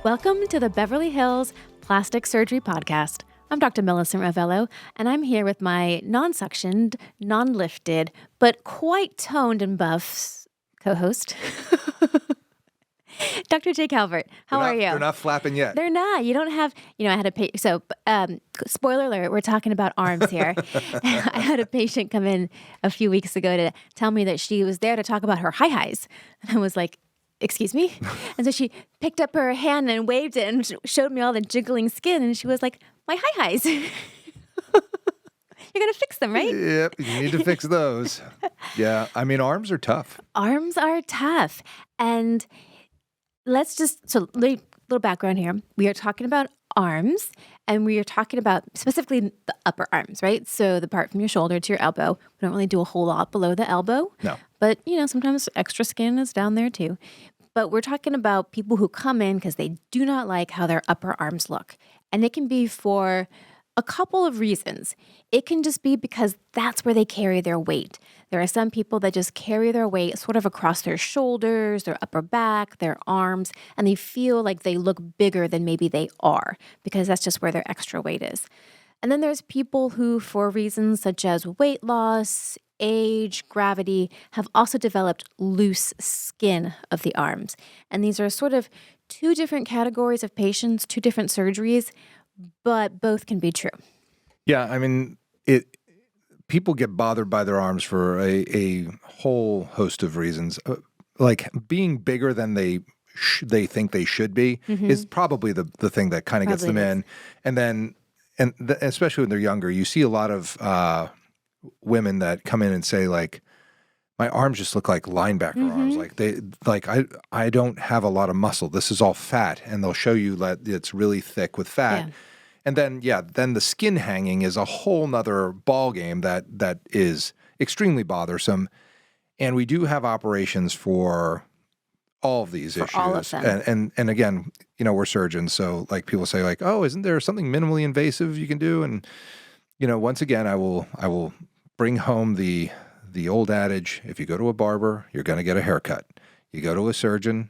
Welcome to the Beverly Hills Plastic Surgery Podcast. I'm Dr. Millicent Rovelo, and I'm here with my non-suctioned, non-lifted, but quite toned and buff co-host, Dr. J. Calvert. How are you? They're not flapping yet. They're not. You don't have, I had spoiler alert, we're talking about arms here. I had a patient come in a few weeks ago to tell me that she was there to talk about her highs. And I was like, excuse me? And so she picked up her hand and waved it and showed me all the jiggling skin. And she was like, my highs. You're going to fix them, right? Yep, you need to fix those. Yeah, I mean, arms are tough. Arms are tough. And little background here. We are talking about arms, and we are talking about specifically the upper arms, right? So the part from your shoulder to your elbow. We don't really do a whole lot below the elbow. No. But, sometimes extra skin is down there too. But we're talking about people who come in because they do not like how their upper arms look. And it can be for a couple of reasons. It can just be because that's where they carry their weight. There are some people that just carry their weight sort of across their shoulders, their upper back, their arms, and they feel like they look bigger than maybe they are because that's just where their extra weight is. And then there's people who, for reasons such as weight loss, age, gravity, have also developed loose skin of the arms. And these are sort of two different categories of patients, two different surgeries, but both can be true. Yeah, I mean, people get bothered by their arms for a whole host of reasons. Like being bigger than they think they should be is probably the thing that kind of gets them in. And then, especially when they're younger, you see a lot of women that come in and say like, my arms just look like linebacker arms. I don't have a lot of muscle. This is all fat. And they'll show you that it's really thick with fat. Yeah. And then the skin hanging is a whole nother ball game that is extremely bothersome. And we do have operations for all of these issues. All of them. And again, we're surgeons. So like people say like, oh, isn't there something minimally invasive you can do? And, once again, I will bring home the old adage, if you go to a barber, you're going to get a haircut. You go to a surgeon,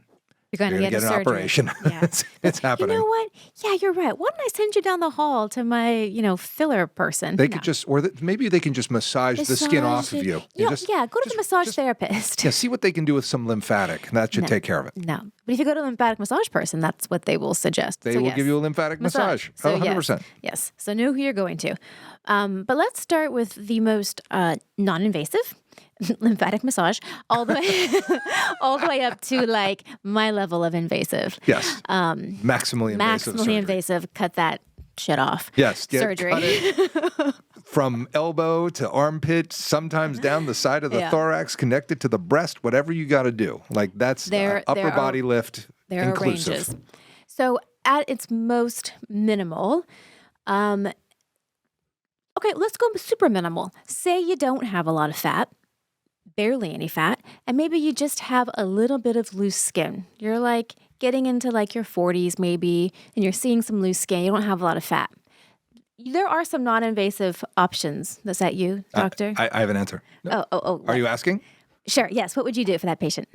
you're going to get an operation. Yeah. it's happening. You know what? Yeah, you're right. Why don't I send you down the hall to my, filler person? They could just, maybe they can just massage the skin off of you. Go to the massage therapist. Yeah, see what they can do with some lymphatic, and that should take care of it. No. But if you go to a lymphatic massage person, that's what they will suggest. They will give you a lymphatic massage. So 100%. Yes. So know who you're going to. But let's start with the most non-invasive lymphatic massage all the way up to like my level of invasive. Yes. Maximally invasive. Maximally invasive. Cut that shit off. Yes. Surgery. Cut it from elbow to armpit, sometimes down the side of the thorax, connected to the breast, whatever you got to do. Like that's upper body lift there inclusive. Are ranges. So at its most minimal, okay, let's go super minimal. Say you don't have a lot of fat. Barely any fat, and maybe you just have a little bit of loose skin. You're like getting into like your 40s maybe, and you're seeing some loose skin. You don't have a lot of fat. There are some non-invasive options. Is that you, doctor? I have an answer. No. Oh. Are you asking? Sure, yes. What would you do for that patient?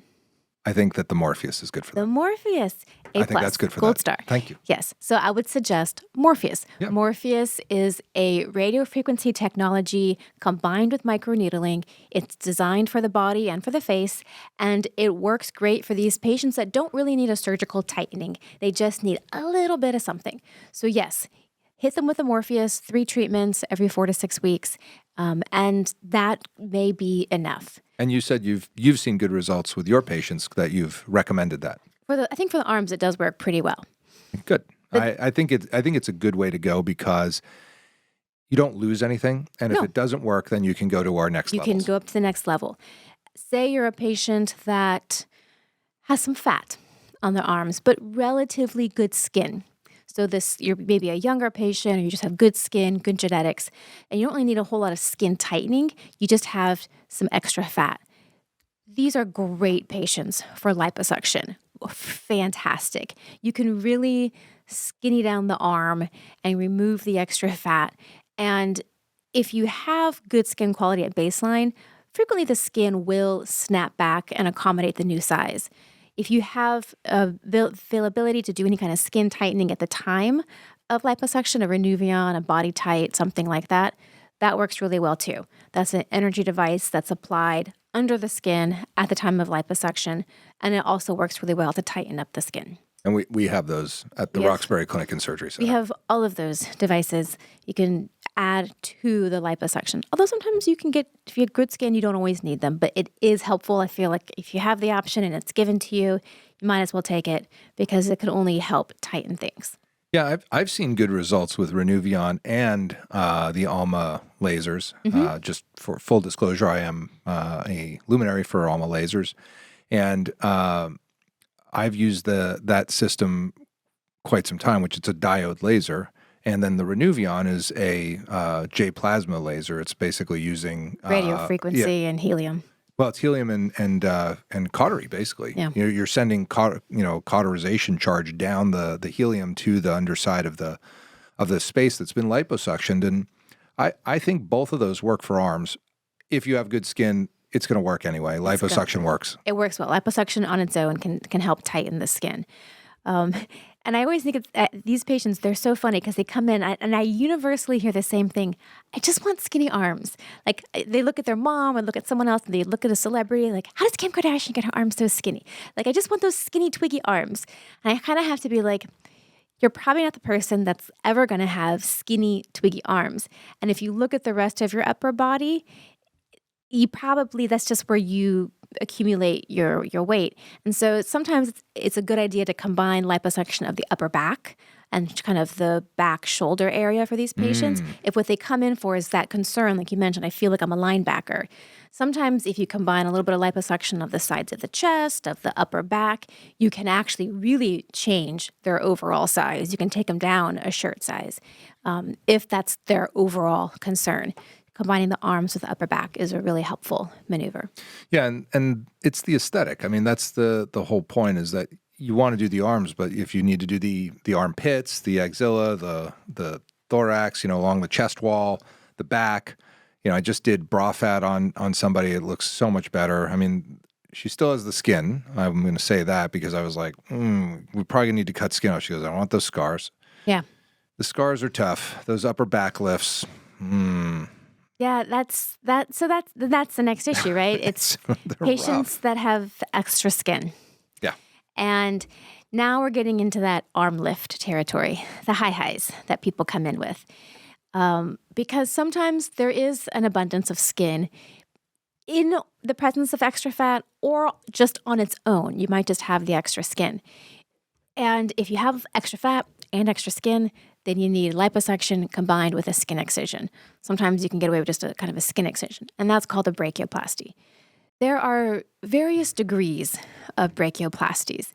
I think that the Morpheus is good for the them. Morpheus. I think that's good for Gold that. star. Thank you. Yes. So I would suggest Morpheus. Yep. Morpheus is a radiofrequency technology combined with microneedling. It's designed for the body and for the face, and it works great for these patients that don't really need a surgical tightening. They just need a little bit of something. So yes, hit them with a Morpheus, 3 treatments every 4 to 6 weeks, and that may be enough. And you said you've seen good results with your patients that you've recommended that. I think for the arms, it does work pretty well. Good. I think it's a good way to go because you don't lose anything, and if it doesn't work, then you can go to our next level. You can go up to the next level. Say you're a patient that has some fat on the arms, but relatively good skin. So you're maybe a younger patient, or you just have good skin, good genetics, and you don't really need a whole lot of skin tightening. You just have some extra fat. These are great patients for liposuction. Fantastic. You can really skinny down the arm and remove the extra fat. And if you have good skin quality at baseline, frequently the skin will snap back and accommodate the new size. If you have availability to do any kind of skin tightening at the time of liposuction, a Renuvion, a Body Tight, something like that, that works really well too. That's an energy device that's applied under the skin at the time of liposuction, and it also works really well to tighten up the skin. And we have those at the Yes. Roxbury Clinic and Surgery Center. We have all of those devices you can add to the liposuction. Although sometimes you can get, if you have good skin, you don't always need them, but it is helpful. I feel like if you have the option and it's given to you, you might as well take it because it can only help tighten things. Yeah, I've seen good results with Renuvion and the Alma lasers. Just for full disclosure, I am a luminary for Alma lasers, and I've used that system quite some time, which it's a diode laser. And then the Renuvion is a J plasma laser. It's basically using Radio frequency and helium. Well, it's helium and cautery, basically. Yeah. You're sending cauterization charge down the helium to the underside of the space that's been liposuctioned, and I think both of those work for arms. If you have good skin, it's going to work anyway. Liposuction works. It works well. Liposuction on its own can help tighten the skin. And I always think these patients, they're so funny because they come in and I universally hear the same thing. I just want skinny arms. Like they look at their mom and look at someone else and they look at a celebrity like, how does Kim Kardashian get her arms so skinny? Like, I just want those skinny, twiggy arms. And I kind of have to be like, you're probably not the person that's ever going to have skinny, twiggy arms. And if you look at the rest of your upper body, that's just where you accumulate your weight. And so sometimes it's a good idea to combine liposuction of the upper back and kind of the back shoulder area for these patients. If what they come in for is that concern, like you mentioned, I feel like I'm a linebacker. Sometimes if you combine a little bit of liposuction of the sides of the chest, of the upper back, you can actually really change their overall size. You can take them down a shirt size if that's their overall concern. Combining the arms with the upper back is a really helpful maneuver. Yeah, and it's the aesthetic. I mean, that's the whole point is that you want to do the arms, but if you need to do the armpits, the axilla, the thorax, along the chest wall, the back. I just did bra fat on somebody. It looks so much better. I mean, she still has the skin. I'm going to say that because I was like, we probably need to cut skin off. She goes, I don't want those scars. Yeah. The scars are tough. Those upper back lifts. Yeah, that's the next issue, right? It's patients that have extra skin. Yeah. And now we're getting into that arm lift territory, the high highs that people come in with. Because sometimes there is an abundance of skin in the presence of extra fat or just on its own. You might just have the extra skin. And if you have extra fat and extra skin, then you need liposuction combined with a skin excision. Sometimes you can get away with just a kind of a skin excision, and that's called a brachioplasty. There are various degrees of brachioplasties.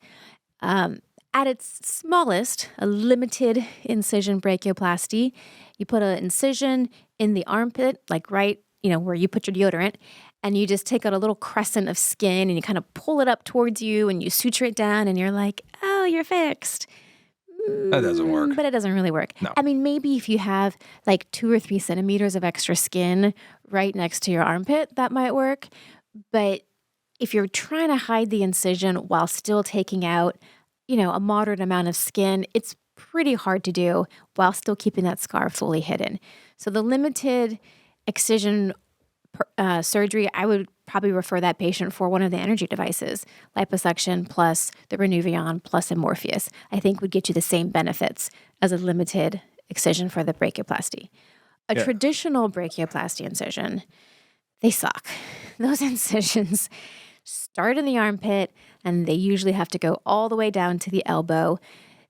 At its smallest, a limited incision brachioplasty, you put an incision in the armpit, like right, where you put your deodorant, and you just take out a little crescent of skin and you kind of pull it up towards you and you suture it down and you're like, oh, you're fixed. That doesn't work. But it doesn't really work. No. I mean, maybe if you have like 2 or 3 centimeters of extra skin right next to your armpit, that might work. But if you're trying to hide the incision while still taking out, a moderate amount of skin, it's pretty hard to do while still keeping that scar fully hidden. So the limited excision surgery, I would probably refer that patient for one of the energy devices, liposuction plus the Renuvion plus a Morpheus. I think would get you the same benefits as a limited excision for the brachioplasty. A traditional brachioplasty incision, they suck. Those incisions start in the armpit and they usually have to go all the way down to the elbow.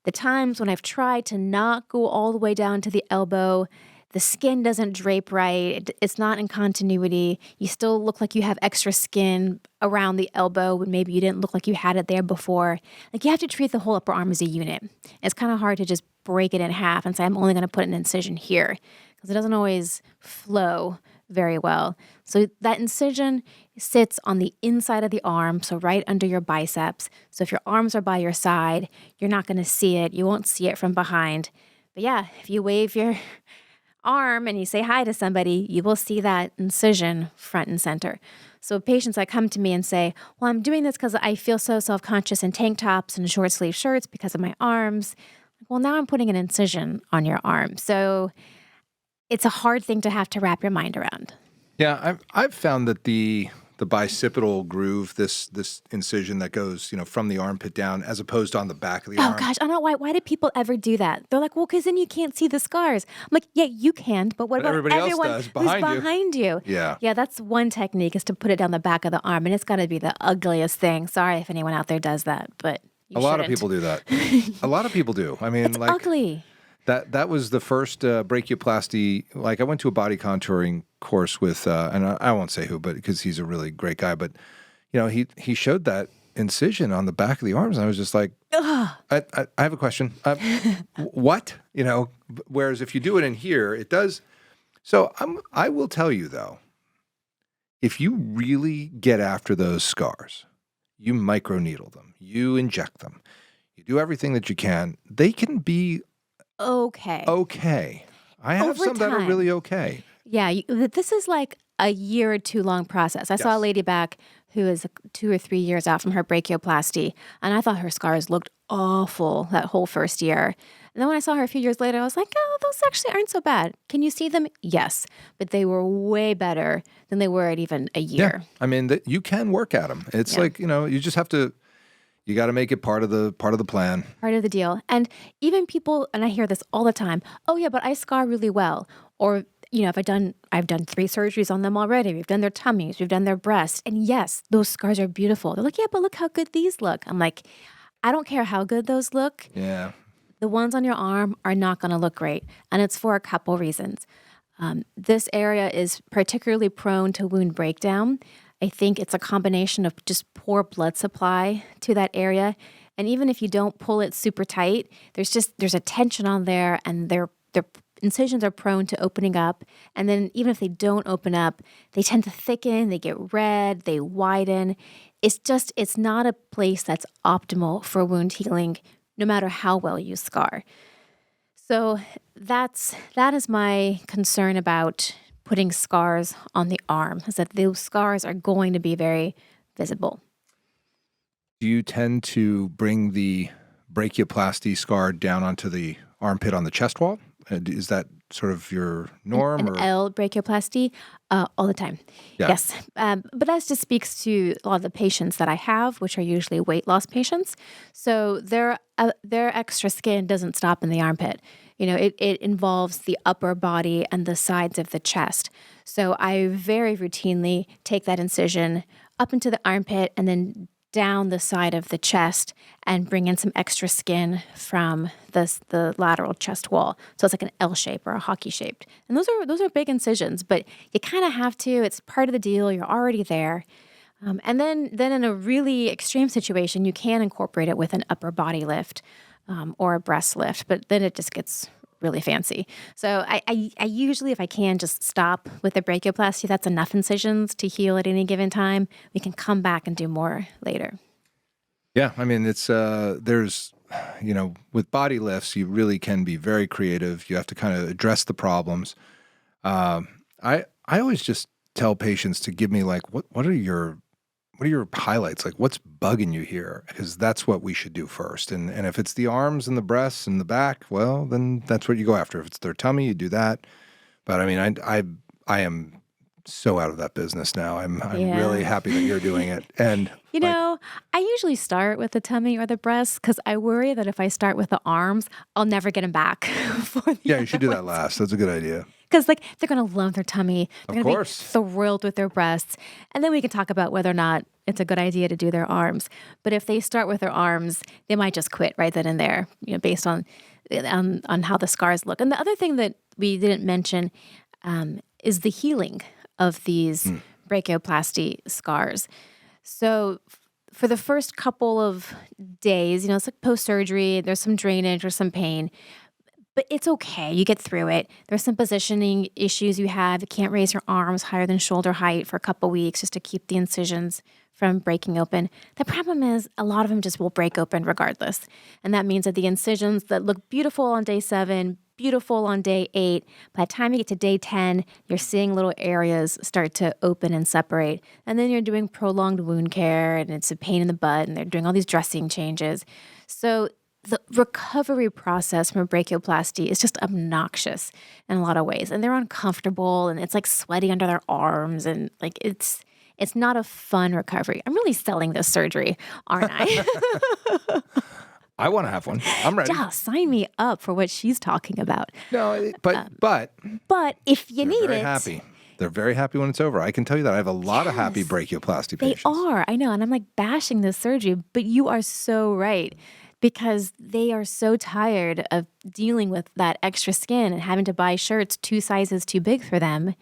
The times when I've tried to not go all the way down to the elbow, the skin doesn't drape right. It's not in continuity. You still look like you have extra skin around the elbow when maybe you didn't look like you had it there before. Like you have to treat the whole upper arm as a unit. It's kind of hard to just break it in half and say, I'm only going to put an incision here because it doesn't always flow very well. So that incision sits on the inside of the arm, so right under your biceps. So if your arms are by your side, you're not going to see it. You won't see it from behind. But yeah, if you wave your arm and you say hi to somebody, you will see that incision front and center. So patients that come to me and say, well, I'm doing this because I feel so self-conscious in tank tops and short sleeve shirts because of my arms. Well, now I'm putting an incision on your arm. So it's a hard thing to have to wrap your mind around. Yeah, I've found that the bicipital groove, this incision that goes, from the armpit down, as opposed to on the back of the Oh arm. gosh, I don't know why do people ever do that? They're like, well, because then you can't see the scars. I'm like, yeah, you can, but what But about everybody else everyone does who's behind you. behind you? Yeah. Yeah, that's one technique is to put it down the back of the arm, and it's got to be the ugliest thing. Sorry if anyone out there does that, but you A lot of shouldn't. people do that. A lot of people do. I mean, It's ugly. that was the first brachioplasty. Like I went to a body contouring course with, and I won't say who, but because he's a really great guy, but he showed that incision on the back of the arms, and I was just like, I have a question. What? Whereas if you do it in here, it does. So I will tell you though, if you really get after those scars, you microneedle them, you inject them, you do everything that you can, they can be Okay. okay. I have Over some that are time. really okay. Yeah, this is like a year or two long process. I saw a Yes. lady back who is 2 or 3 years out from her brachioplasty, and I thought her scars looked awful that whole first year. And then when I saw her a few years later, I was like, oh, those actually aren't so bad. Can you see them? Yes, but they were way better than they were at even a year. I mean, you can work at them. It's Yeah. like, you just have to, you got to make it part of the plan. Part of the deal. And even people, and I hear this all the time, oh yeah, but I scar really well. Or, if I've done 3 surgeries on them already. We've done their tummies, we've done their breasts. And yes, those scars are beautiful. They're like, yeah, but look how good these look. I'm like, I don't care how good those look. Yeah. The ones on your arm are not going to look great. And it's for a couple reasons. This area is particularly prone to wound breakdown. I think it's a combination of just poor blood supply to that area. And even if you don't pull it super tight, there's a tension on there, and their incisions are prone to opening up. And then even if they don't open up, they tend to thicken, they get red, they widen. It's not a place that's optimal for wound healing, no matter how well you scar. So that is my concern about putting scars on the arm, is that those scars are going to be very visible. Do you tend to bring the brachioplasty scar down onto the armpit on the chest wall? Is that sort of your norm? An L brachioplasty all the time. Yeah. Yes. But that just speaks to a lot of the patients that I have, which are usually weight loss patients. So their extra skin doesn't stop in the armpit. It involves the upper body and the sides of the chest. So I very routinely take that incision up into the armpit and then down the side of the chest and bring in some extra skin from the lateral chest wall. So it's like an L shape or a hockey shaped. And those are big incisions, but you kind of have to. It's part of the deal. You're already there. And then in a really extreme situation, you can incorporate it with an upper body lift or a breast lift, but then it just gets really fancy. So I usually, if I can, just stop with the brachioplasty. That's enough incisions to heal at any given time. We can come back and do more later. Yeah, I mean, it's there's, with body lifts, you really can be very creative. You have to kind of address the problems. I always just tell patients to give me like, what are your highlights? Like, what's bugging you here? Because that's what we should do first. And if it's the arms and the breasts and the back, well, then that's what you go after. If it's their tummy, you do that. But I mean, I am so out of that business now. I'm really happy that you're doing it. And I usually start with the tummy or the breasts because I worry that if I start with the arms, I'll never get them back. You should do that last. That's a good idea. Because they're going to love their tummy. They're going to be thrilled with their breasts. And then we can talk about whether or not it's a good idea to do their arms. But if they start with their arms, they might just quit right then and there, based on how the scars look. And the other thing that we didn't mention is the healing of these brachioplasty scars. So for the first couple of days, it's like post-surgery, there's some drainage or some pain. But it's okay. You get through it. There's some positioning issues you have. You can't raise your arms higher than shoulder height for a couple weeks just to keep the incisions from breaking open. The problem is a lot of them just will break open regardless. And that means that the incisions that look beautiful on day 7, beautiful on day 8. By the time you get to day 10, you're seeing little areas start to open and separate. And then you're doing prolonged wound care, and it's a pain in the butt, and they're doing all these dressing changes. So the recovery process from a brachioplasty is just obnoxious in a lot of ways. And they're uncomfortable, and it's like sweaty under their arms, and like it's not a fun recovery. I'm really selling this surgery, aren't I? I want to have one. I'm ready. Yeah, sign me up for what she's talking about. No, but But if you need very it, happy. They're very happy when it's over. I can tell you that. I have a lot of happy brachioplasty they patients. are. I know, and I'm like bashing this surgery, but you are so right, because they are so tired of dealing with that extra skin and having to buy shirts 2 sizes too big for them,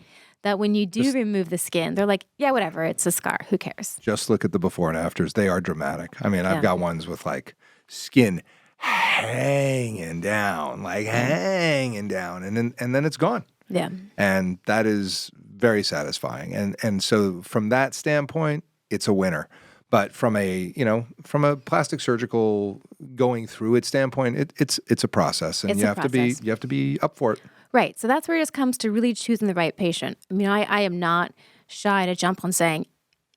that when you do remove the skin, they're like, yeah, whatever, it's a scar. Who cares? Just look at the before and afters. They are dramatic. I mean, I've got ones with like skin hanging down, and then it's gone. Yeah. And that is very satisfying. And so from that standpoint, it's a winner. But from a plastic surgical going through it standpoint, it's a process, and you have to be up for it. Right. So that's where it just comes to really choosing the right patient. I mean, I am not shy to jump on saying,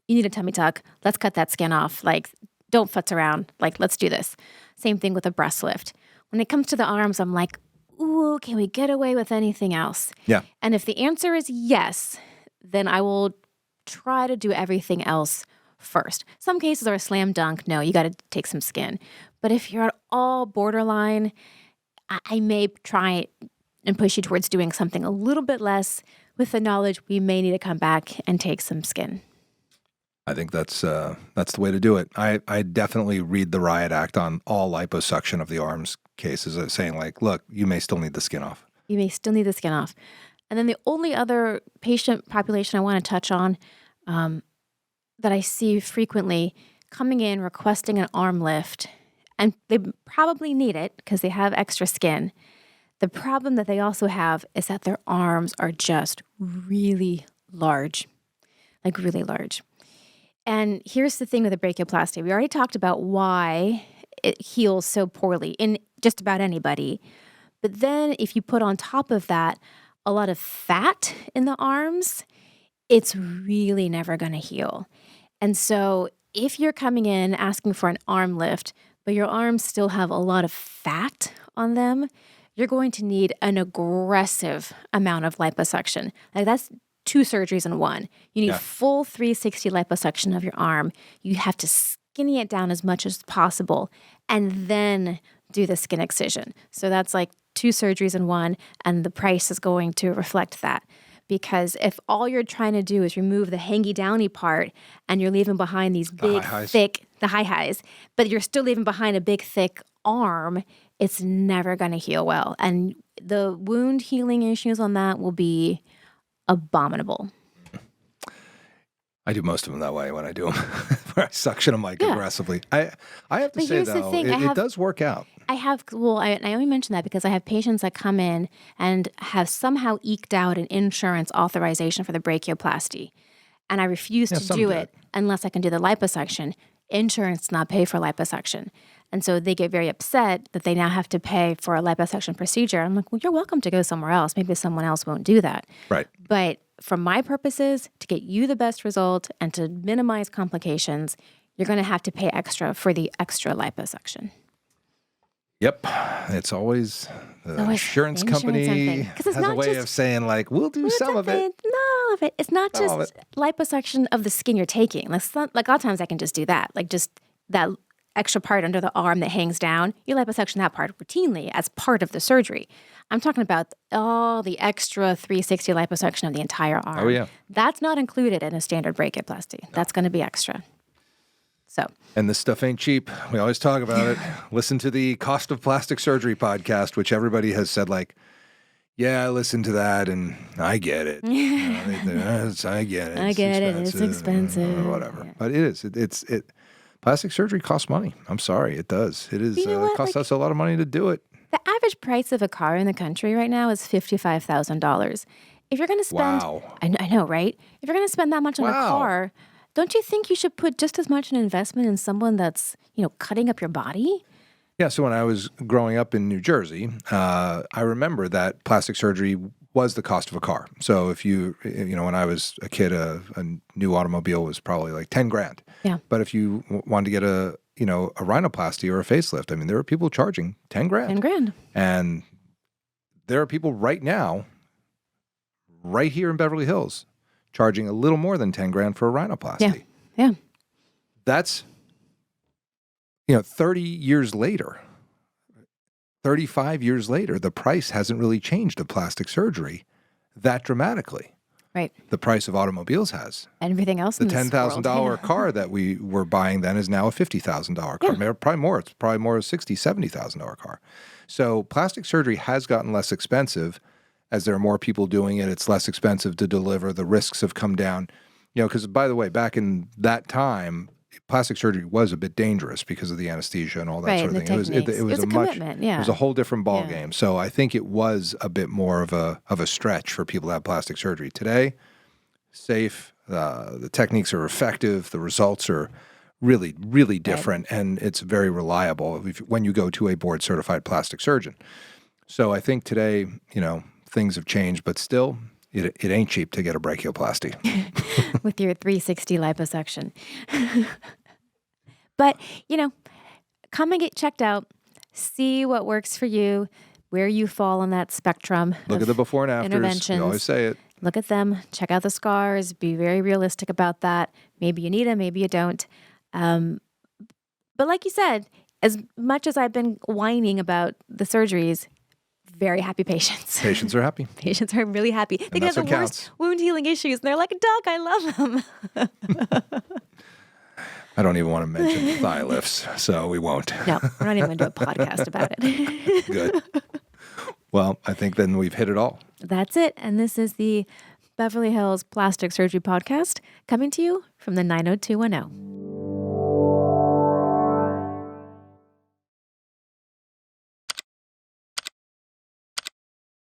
you need a tummy tuck. Let's cut that skin off. Like, don't futz around. Like, let's do this. Same thing with a breast lift. When it comes to the arms, I'm like, ooh, can we get away with anything else? Yeah. And if the answer is yes, then I will try to do everything else first. Some cases are a slam dunk. No, you got to take some skin. But if you're at all borderline, I may try and push you towards doing something a little bit less, with the knowledge we may need to come back and take some skin. I think that's the way to do it. I definitely read the riot act on all liposuction of the arms cases, saying like, look, you may still need the skin off. You may still need the skin off. And then the only other patient population I want to touch on that I see frequently coming in requesting an arm lift, and they probably need it because they have extra skin. The problem that they also have is that their arms are just really large, like really large. And here's the thing with a brachioplasty. We already talked about why it heals so poorly in just about anybody. But then if you put on top of that a lot of fat in the arms, it's really never going to heal. And so if you're coming in asking for an arm lift, but your arms still have a lot of fat on them, you're going to need an aggressive amount of liposuction. Like that's 2 surgeries in one. You need full 360 liposuction of your arm. You have to skinny it down as much as possible and then do the skin excision. So that's like 2 surgeries in one, and the price is going to reflect that. Because if all you're trying to do is remove the hangy-downy part and you're leaving behind these big, thick, the high-highs, but you're still leaving behind a big, thick arm, it's never going to heal well. And the wound healing issues on that will be abominable. I do most of them that way when I do them, where I suction them like aggressively. I have to say, though, it does work out. I only mention that because I have patients that come in and have somehow eked out an insurance authorization for the brachioplasty. And I refuse to do it unless I can do the liposuction. Insurance does not pay for liposuction. And so they get very upset that they now have to pay for a liposuction procedure. I'm like, well, you're welcome to go somewhere else. Maybe someone else won't do that. Right. But for my purposes, to get you the best result and to minimize complications, you're going to have to pay extra for the extra liposuction. Yep. It's always the insurance company has a way of saying, like, we'll do some of it. Not all of it. It's not just liposuction of the skin you're taking. Like a lot of times I can just do that. Like just that extra part under the arm that hangs down. You liposuction that part routinely as part of the surgery. I'm talking about all the extra 360 liposuction of the entire arm. Oh, yeah. That's not included in a standard brachioplasty. No. That's going to be extra. So. And this stuff ain't cheap. We always talk about it. Listen to the Cost of Plastic Surgery podcast, which everybody has said, like, yeah, I listened to that and I get it. I get it. I get it. It's expensive. Or whatever. Yeah. But it is. Plastic surgery costs money. I'm sorry. It does. It is. It costs us a lot of money to do it. The average price of a car in the country right now is $55,000. If you're going to spend, wow. I know, right? If you're going to spend that much on a car, don't you think you should put just as much an investment in someone that's, cutting up your body? Yeah, so when I was growing up in New Jersey, I remember that plastic surgery was the cost of a car. So if when I was a kid, a new automobile was probably like 10 grand. Yeah. But if you wanted to get a rhinoplasty or a facelift, I mean, there are people charging 10 grand. 10 grand. And there are people right now, right here in Beverly Hills, charging a little more than 10 grand for a rhinoplasty. Yeah. That's 30 years later, 35 years later, the price hasn't really changed of plastic surgery that dramatically. Right. The price of automobiles has. Everything else The in this $10,000 world. car that we were buying then is now a $50,000 car. Yeah. Probably more. It's probably more a $60,000, $70,000 car. So plastic surgery has gotten less expensive as there are more people doing it. It's less expensive to deliver. The risks have come down. Because by the way, back in that time, plastic surgery was a bit dangerous because of the anesthesia and all that sort of thing. It was a commitment. Yeah. It was a whole different ball game. So I think it was a bit more of a stretch for people to have plastic surgery. Today, safe. The techniques are effective. The results are really, really different, and it's very reliable when you go to a board-certified plastic surgeon. So I think today, things have changed, but still, it ain't cheap to get a brachioplasty. With your 360 liposuction. But, come and get checked out. See what works for you, where you fall on that spectrum. Look at the before and afters. Interventions. We always say it. Look at them. Check out the scars. Be very realistic about that. Maybe you need them. Maybe you don't. But like you said, as much as I've been whining about the surgeries, very happy patients. Patients are happy. Patients are really happy. They have the worst wound healing issues, and they're like, Doc, I love them. I don't even want to mention thigh lifts, so we won't. No, we're not even going to do a podcast about it. Good. Well, I think then we've hit it all. That's it. And this is the Beverly Hills Plastic Surgery Podcast coming to you from the 90210.